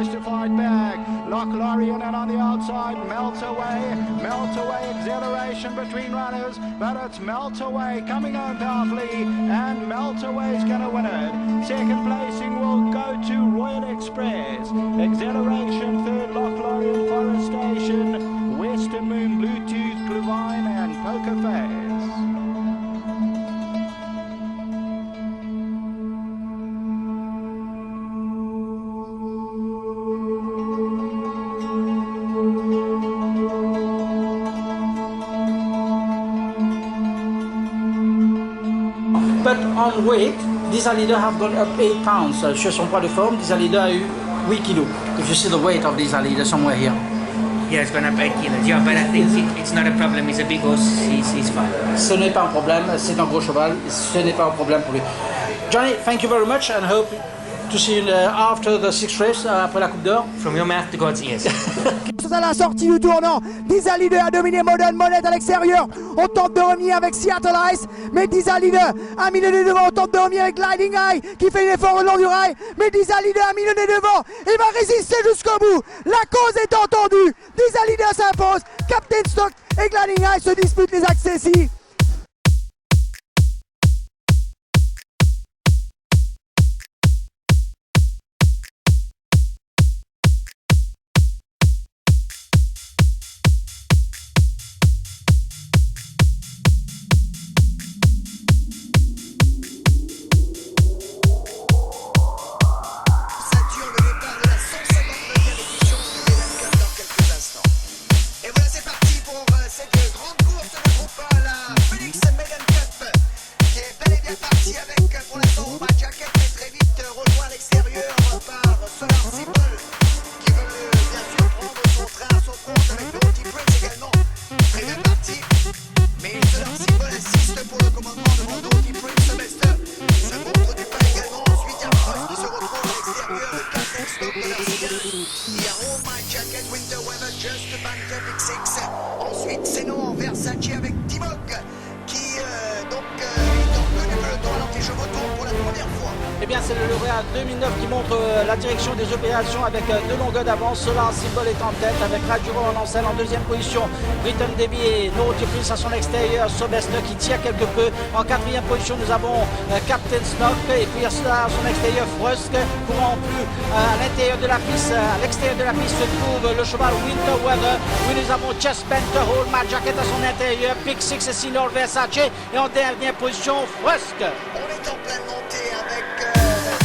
tries to fight back. Lochlorien and on the outside, melt away, exhilaration between runners, but it's melt away coming on powerfully, and melt away is going to win it. Second placing will go to Royal Express. Exhilaration third, Lochlorien, Forest Station, Western Moon, Bluetooth, Gluvine and Poker Face. But on weight, Dizalida have gone up 8 pounds. Sur son poids de forme, Dizalida a eu 8 kilos. If you see the weight of Dizalida somewhere here. Yeah, it's gone up 8 kilos. Yeah, but I think it's not a problem. He's a big horse. He's fine. Ce n'est pas un problème. C'est un gros cheval. Ce n'est pas un problème pour lui. Johnny, thank you very much and hope to see you after the 6th race, après la Coupe d'Or. From your mouth to God's ears. À la sortie du tournant, Dizalide a dominé Modern Monette à l'extérieur. On tente de revenir avec Seattle Ice, mais Dizalide a mis le nez devant. On tente de revenir avec Gliding Eye qui fait un effort au long du rail, mais Dizalide a mis le nez devant. Il va résister jusqu'au bout. La cause est entendue. Dizalide s'impose. Captain Stock et Gliding Eye se disputent les accessis. Ensuite, c'est non, Versace avec Timok qui est en queue du peloton alors que les chevaux tournent pour la première fois. Eh bien, c'est le lauréat 2009 qui montre la direction des opérations avec 2 longueurs d'avance. Solar Symbol est en tête avec Raduro en enseigne en deuxième position. Britain Debbie et Norothy Prince à son extérieur. Sobest qui tire quelque peu. En quatrième position, nous avons Captain Snock et puis à son extérieur Frusk. Courant plus à l'intérieur de la piste. À l'extérieur de la piste se trouve le cheval Winter Weather. Où nous avons Just Benter, Hold My Jacket à son intérieur. Pick 6 et Sinor Versace. Et en dernière position, Frusk. On est en pleine montée avec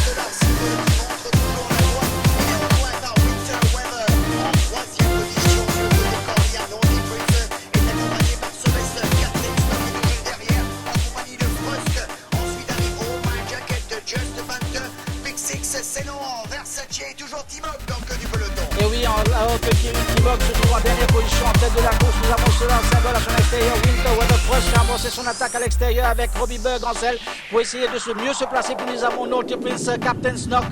Solar Symbol qui montre toujours la voie. Il est rejoint par Winter Weather en troisième position. Sur le côté Cordia, Norothy Prince est accompagné par Sobest. Captain Stock est toujours derrière en compagnie de Frusk. Ensuite arrive Hold My Jacket de Just Benter. Pick 6, c'est non. Versace est toujours Timok dans le queue du peloton. Et oui, alors que Timok se trouve en dernière position en tête de la course, nous avons Solar Symbol à son extérieur, Winter Weather Frusk a avancé son attaque à l'extérieur avec Robbie Berg en selle pour essayer de mieux se placer. Puis nous avons Norothy Prince, Captain Snock,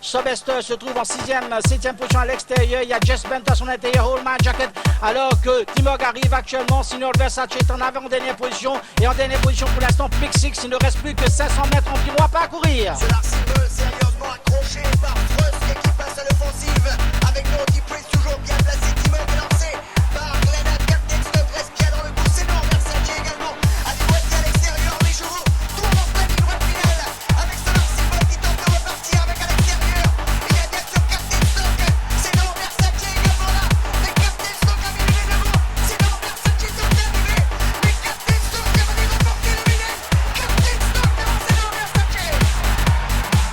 Sobester se trouve en 7e position à l'extérieur. Il y a Jess Bent à son intérieur, Hold My Jacket, alors que Timok arrive actuellement. Signor Versace est en avant-dernière position et en dernière position pour l'instant Pick 6. Il ne reste plus que 500 mètres en pirois à parcourir. Solar Symbol sérieusement accroché par Frusk qui passe à l'offensive avec Norothy Prince toujours bien placé. Timok est lancé par Glenad. Captain Stock reste bien dans le coup. C'est non. Versace également à des boîtiers à l'extérieur. Les chevaux tournent en pleine ligne droite finale avec Solar Symbol qui tente de repartir avec à l'extérieur. Il y a bien sûr Captain Stock. C'est non. Versace également là. Mais Captain Stock a mis le nez devant. C'est non. Versace est arrivé. Mais Captain Stock a venu remporter le billet. Captain Stock devant c'est non. Versace.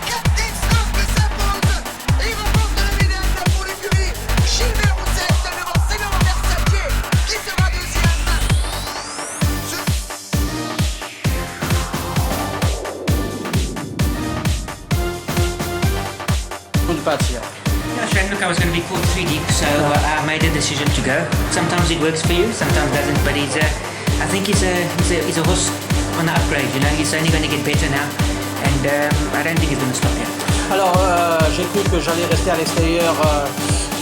Captain Stock s'impose. Il remporte le billet pour l'écurie. Gilbert Rousset devant c'est non. Versace qui sera deuxième. Yeah, look, I was going to be called 3D, so I made a decision to go. Sometimes it works for you, sometimes doesn't, but I think he's a horse on the upgrade, you know, he's only going to get better now, and I don't think he's going to stop here. Alors, j'ai cru que j'allais rester à l'extérieur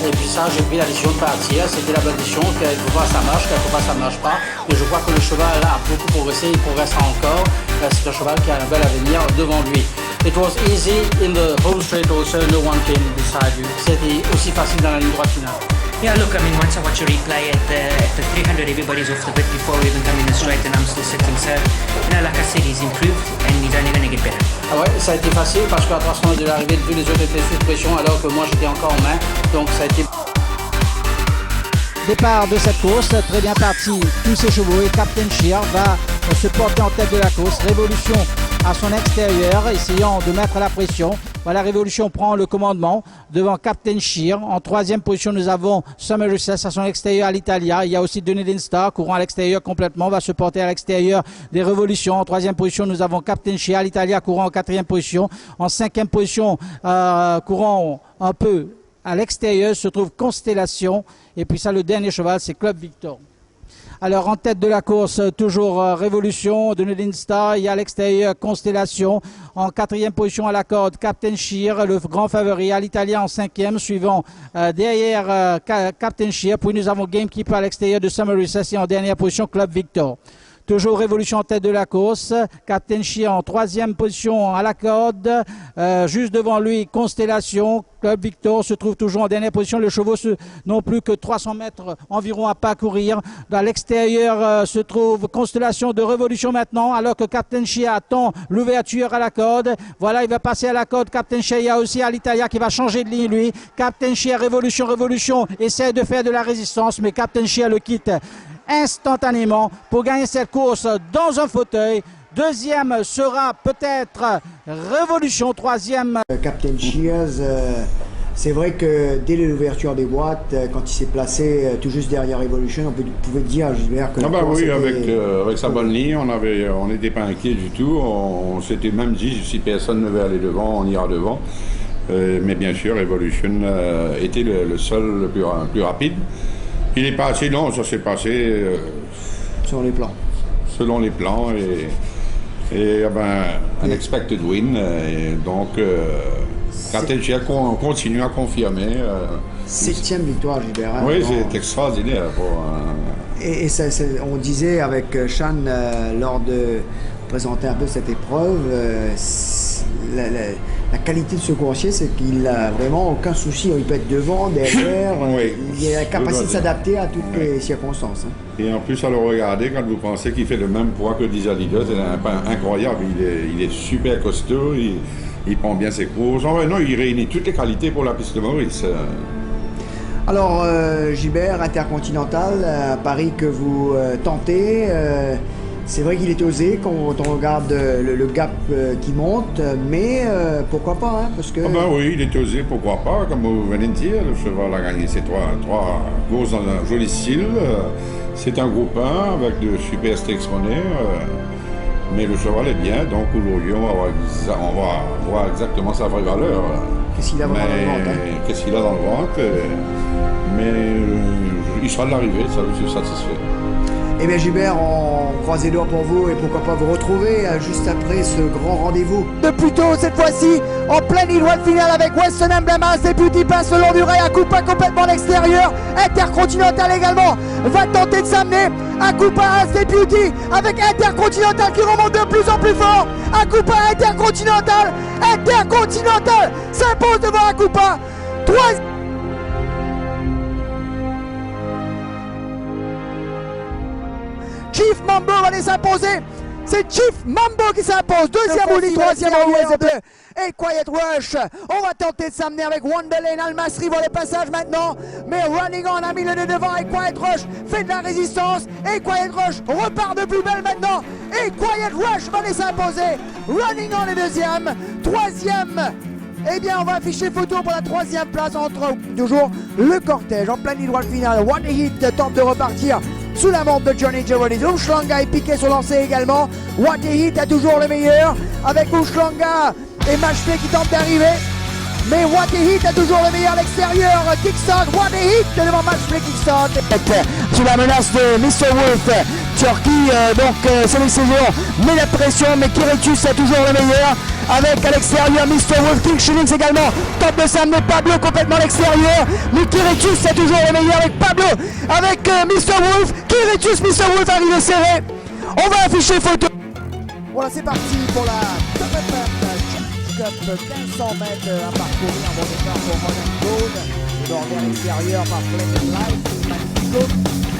et puis ça, j'ai pris la décision de partir. C'était la bonne décision. Quelquefois ça marche, quelquefois ça ne marche pas. Mais je crois que le cheval a beaucoup progressé, il progressera encore. C'est un cheval qui a un bel avenir devant lui. It was easy in the home straight also, no one came beside you. C'était aussi facile dans la ligne droite finale. Yeah, look, I mean, once I watch a replay at the 300, everybody's off the bit before we even come in the straight, and I'm still sitting. So, you know, like I said, he's improved, and he's only going to get better. Ah ouais, ça a été facile parce qu'à 300 mètres de l'arrivée, tous les autres étaient sous pression alors que moi j'étais encore en main. Donc ça a été... Départ de cette course, très bien parti, tous ces chevaux et Captain Shear va se porter en tête de la course. Révolution à son extérieur, essayant de mettre la pression. Voilà, Révolution prend le commandement devant Captain Shear. En troisième position, nous avons Summer Recess à son extérieur à l'Italia. Il y a aussi Dunedin Star, courant à l'extérieur complètement, va se porter à l'extérieur des Révolutions. En troisième position, nous avons Captain Shear à l'Italia, courant en quatrième position. En cinquième position, courant un peu à l'extérieur, se trouve Constellation. Et puis ça, le dernier cheval, c'est Club Victor. Alors en tête de la course, toujours Révolution, Dunedin Star, il y a à l'extérieur Constellation. En quatrième position à la corde, Captain Shear, le grand favori à l'Italien en cinquième, suivant derrière Captain Shear. Puis nous avons Gamekeeper à l'extérieur de Summer Recess et en dernière position Club Victor. Toujours Révolution en tête de la course. Captain Shear en troisième position à la corde. Juste devant lui, Constellation. Club Victor se trouve toujours en dernière position. Les chevaux n'ont plus que 300 mètres environ à parcourir. Dans l'extérieur se trouve Constellation de Révolution maintenant, alors que Captain Shear attend l'ouverture à la corde. Voilà, il va passer à la corde. Captain Shear, il y a aussi à l'Italia qui va changer de ligne, lui. Captain Shear, Révolution, essaie de faire de la résistance, mais Captain Shear le quitte instantanément pour gagner cette course dans un fauteuil. Deuxième sera peut-être Révolution. Troisième, Captain Shears, c'est vrai que dès l'ouverture des boîtes, quand il s'est placé tout juste derrière Revolution, on pouvait dire, Gilbert, que... Ah bah oui, avec sa bonne ligne, on n'était pas inquiet du tout. On s'était même dit, si personne ne veut aller devant, on ira devant. Mais bien sûr, Revolution était le seul le plus rapide. Il est pas assez long, ça s'est passé... selon les plans. Selon les plans et un expected win. Et donc, Captain Shear continue à confirmer. 7e victoire, Gilbert. Oui, c'est extraordinaire. Et on disait avec Sean, lors de présenter un peu cette épreuve, la qualité de ce coursier, c'est qu'il n'a vraiment aucun souci. Il peut être devant, derrière. Oui, il a la capacité de s'adapter à toutes les circonstances. Hein. Et en plus, à le regarder, quand vous pensez qu'il fait le même poids que Dizalida, c'est incroyable. Il est super costaud, il prend bien ses courses. Non, il réunit toutes les qualités pour la piste de Maurice. Alors, Gilbert, Intercontinental, un pari que vous tentez. C'est vrai qu'il est osé quand on regarde le gap qui monte, mais pourquoi pas, hein, parce que... Ah ben oui, il est osé, pourquoi pas, comme vous venez de dire, le cheval a gagné ses trois courses dans un joli style. C'est un groupe 1 avec de super stakes runners, mais le cheval est bien, donc aujourd'hui on va voir exactement sa vraie valeur. Qu'est-ce qu'il a vraiment dans le ventre, hein? Qu'est-ce qu'il a dans le ventre, mais il sera de l'arrivée, ça je suis satisfait. Eh bien Gilbert, on croise les doigts pour vous et pourquoi pas vous retrouver juste après ce grand rendez-vous. de plus tôt cette fois-ci, en pleine ligne droite finale avec Western Emblem As, et Beauty passe le long du rail, Akupa complètement en extérieur, Intercontinental également va tenter de s'amener, Akupa As et Beauty avec Intercontinental qui remonte de plus en plus fort, Akupa Intercontinental s'impose devant Akupa, Chief Mambo va les s'imposer. C'est Chief Mambo qui s'impose. Deuxième roulis, troisième en US bleu. Et Quiet Rush. On va tenter de s'amener avec Wonderland. Al-Masri voit le passage maintenant. Mais Running On a mis le nez devant. Et Quiet Rush fait de la résistance. Et Quiet Rush repart de plus belle maintenant. Et Quiet Rush va les s'imposer. Running On est deuxième. Troisième. Eh bien, on va afficher photo pour la troisième place entre toujours le cortège en pleine ligne droite finale. One Hit tente de repartir sous la montre de Johnny Giovanni. Ushlanga est piqué sur lancé également. What a Hit a toujours le meilleur avec Ushlanga et Matchplay qui tentent d'arriver. Mais What a Hit a toujours le meilleur à l'extérieur. Kickstart, What a Hit devant Matchplay Kickstart. Sous la menace de Mr. Wolf, Turkey c'est les saisons, met la pression, mais Kiretus a toujours le meilleur. Avec à l'extérieur Mr. Wolf, King Shillings également, tente de s'amener Pablo complètement à l'extérieur, mais Kiretus c'est toujours le meilleur avec Pablo, avec Mr. Wolf, Kiretus, Mr. Wolf arrive serré, on va afficher photo. Voilà, c'est parti pour la top 5. Cup, 1500 mètres à parcourir. Bon départ pour Modern Gold, débordé à l'extérieur par Flaming Light, Magnifico.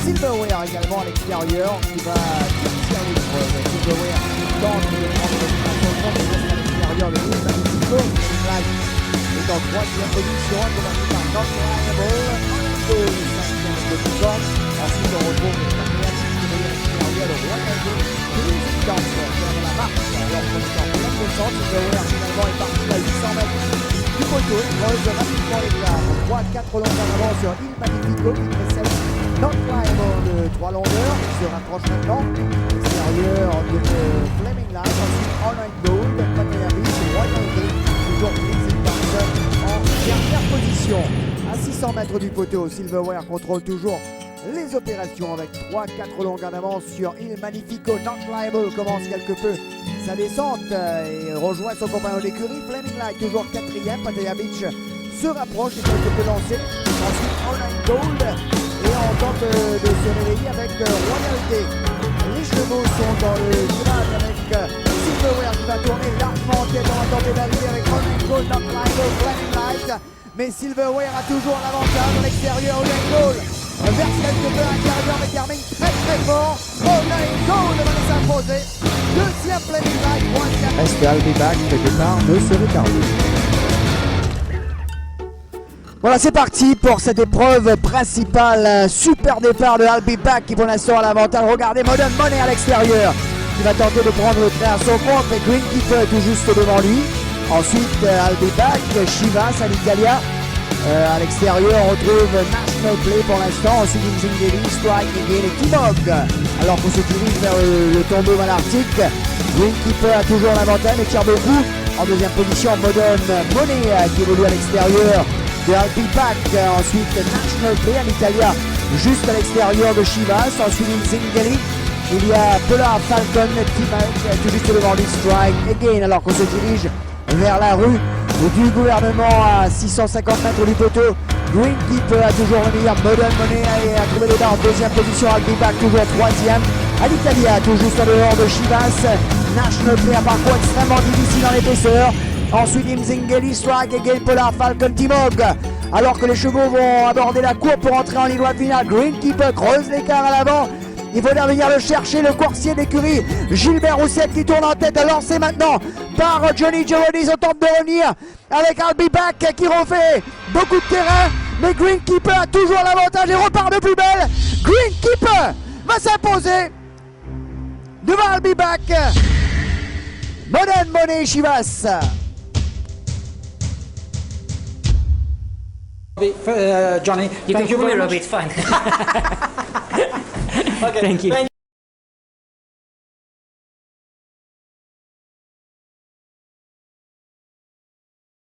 Silverware également à l'extérieur qui va sortir l'épreuve. Silverware tente de prendre le champion de monde, mais à l'extérieur de l'île Magnifico. Flaming Light est en troisième position, combattu par Non Reliable, Gold, 5e de Boucan. Ensuite on retrouve le quatrième qui est à l'extérieur, le Royal Gold, Cruising Dancer, qui est la marque. Alors qu'on est en pleine descente, Silverware finalement est parti à 800 mètres du poteau, il creuse rapidement les glaces. 3-4 longueurs d'avant sur Il Magnifico qui précède Non Reliable de 3 longueurs, qui se rapproche maintenant. Extérieur de Flaming Light, ensuite All Night Gold, Pattaya Beach, Royal Gate, toujours Cruising Dancer en dernière position. À 600 mètres du poteau, Silverware contrôle toujours les opérations avec 3-4 longueurs d'avance sur Il Magnifico. Non Reliable commence quelque peu sa descente et rejoint son compagnon d'écurie. Flaming Light toujours 4e, Pattaya Beach se rapproche et quelque peu lancé. Ensuite All Night Gold et on tente de se réveiller avec Royal Gate. Les chevaux sont dans le virage avec Silverware qui va tourner largement en tête. On va tenter d'arriver avec All Night Gold, Non Reliable, Flaming Light. Mais Silverware a toujours l'avantage à l'extérieur. All Night Gold verse quelque peu à l'intérieur mais termine très fort. All Night Gold va s'imposer. Deuxième Flaming Light, troisième. Reste I'll Be Back, le départ ne se retarde. Voilà, c'est parti pour cette épreuve principale. Un super départ de I'll Be Back qui pour l'instant a l'avantage. Regardez Modern Money à l'extérieur qui va tenter de prendre le train à son compte, mais Green Keeper tout juste devant lui. Ensuite I'll Be Back, Chivas à l'Italia. À l'extérieur, on retrouve National Play pour l'instant. Ensuite, Inzingeli, Strike Again et Kimog. Alors qu'on se dirige vers le tombeau malartique, Greenkeeper a toujours l'avantage mais tire beaucoup. En deuxième position, Modern Money qui évolue à l'extérieur de I'll Be Back. Ensuite, National Play à l'Italia, juste à l'extérieur de Chivas. Ensuite, Inzingeli. Il y a Polar Falcon, Timog, tout juste devant lui, Strike Again. Alors qu'on se dirige vers la rue du gouvernement à 650 mètres du poteau. Greenkeeper a toujours le meilleur. Modern Money a trouvé les barres en deuxième position. I'll Be Back toujours troisième. À l'Italia, tout juste en dehors de Chivas. National Play, un parcours extrêmement difficile en épaisseur. Ensuite, Inzingeli, Strike Again, Polar Falcon, Timog. Alors que les chevaux vont aborder la courbe pour entrer en ligne droite finale. Greenkeeper creuse l'écart à l'avant. Il faudra venir le chercher, le coursier d'écurie Gilbert Roussette qui tourne en tête, lancé maintenant par Johnny Giovanni. On tente de revenir avec I'll Be Back qui refait beaucoup de terrain, mais Greenkeeper a toujours l'avantage et repart de plus belle. Greenkeeper va s'imposer devant I'll Be Back. Modern Money Chivas. Johnny, You can call me Robbie, it's fine. Okay. Thank you.